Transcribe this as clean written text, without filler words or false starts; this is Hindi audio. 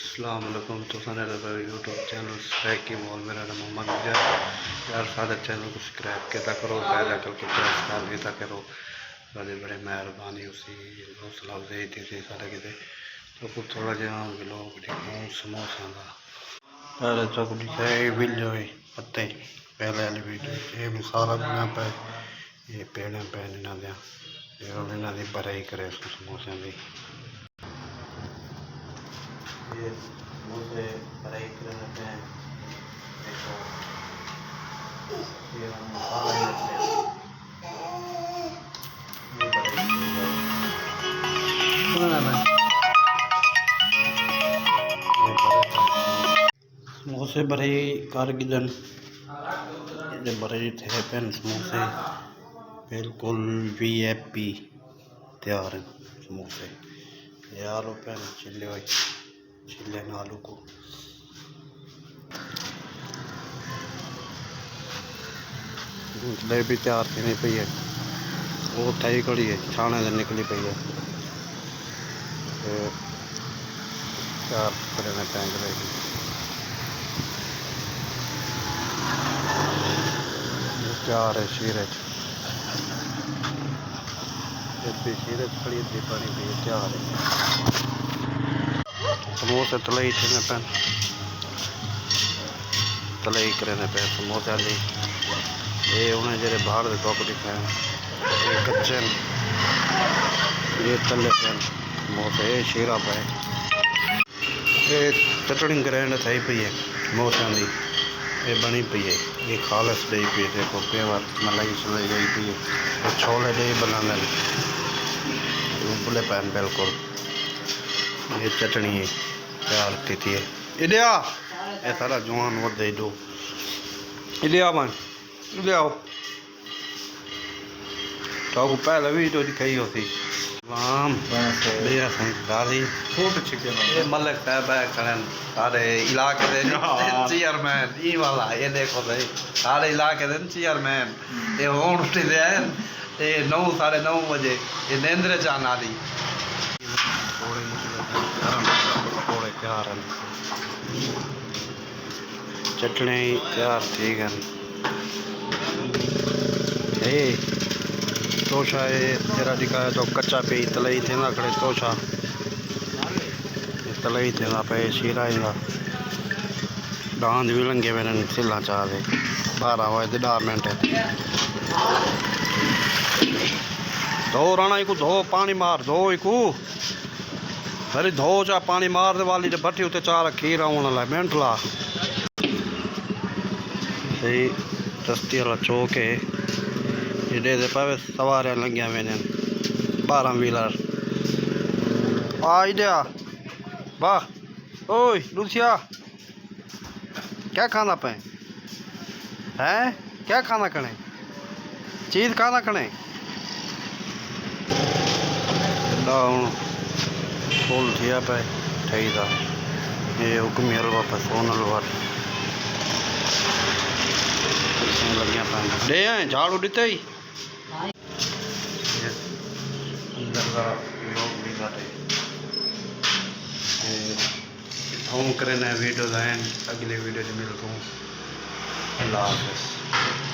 अस्सलाम वालेकुम। तो यूट्यूब चैनल सब्सक्राइब की बोल मेरा नाम मोहम्मद गुजर यार सारे चैनल को सब्सक्राइब किया करो, पैदा करके पुरस्कार देता करो, बड़े बड़े मेहरबानी उसी हौसला अफजाई थी सारे किते। तो कुछ थोड़ा जहा लोग दिखाऊँ समोसा का पहले तो कुछ वीडियो पत्ते पहले वाली वीडियो ये भी सारा दुनिया पे ये पेड़ पैन इन्हों की भराई करे समोसों की ये समोसे भराई करने पे देखो ये हम मसाला ही रखते हैं समोसे भरे कारगिलन ये भरे थे पेन समोसे बिल्कुल VIP तैयार हैं समोसे। ये आलू पेन चिल्ले हुए चिल्ले न आलू को जलेबी तैयार करनी पई है वो थी खड़ी है छाने से निकली पई है तैयार करने पैन जलेबी तैयार है शीरे शीरे खड़ी थी पानी पी तैयार है समोसे तलई थे न पैन तलई करने पे समोसा ली ये उन्हें जरे बाहर के टॉप दिखाए ये कच्चे ये तले पे समोसे ये शीरा पे ये चटनी ग्रैंड थी पई है समोसा की ये बनी पई है ये खालस दी पी देखो पेवर मलाई सलाई गई पी है छोले दे बनाने उबले पैन बिल्कुल ये चटनी तैयार की थी इडिया ये सारा जवान वो दे दो इडिया मन इडिया तो पहले भी तो दिखाई होती मलिक साहब खड़न सारे इलाके चेयरमैन ई वाला ये देखो भाई सारे इलाके दे चेयरमैन ये हुण उठी दे ये 9 साढ़े 9 बजे ये नेंद्रे चान आली पकौड़े तैयार हैं चटनी तैयार थी गन तोशा ये तेरा दिखाया तो कच्चा पे तलई थे ना खड़े तोशा तलई थे ना पे शीरा डांद भी लंगे मैंने सिला चाह दे 12 बजे 10 मिनट धो राणा इको धो पानी मार धो इको अरे धो चा पानी मार दे वाली भट्टी उत्ते चाह रखी राउण वाला मिनट ला सही रस्ती वाला चौक है ये दे पावे सवार लंघिया मैंने 12 व्हीलर आई दिया वाह ओए लुसिया क्या खाना पे हैं क्या खाना कने चीज खाना कने डाउन फुल थिया पे ठही था ये हुक्मी हलवा पे सोन हलवा लगिया पान दे झाड़ू दिते ही अंदर का लोग भी बैठे होम करना वीडियो लाइन अगले वीडियो में मिलता हूँ। अल्लाह हाफ़िज़।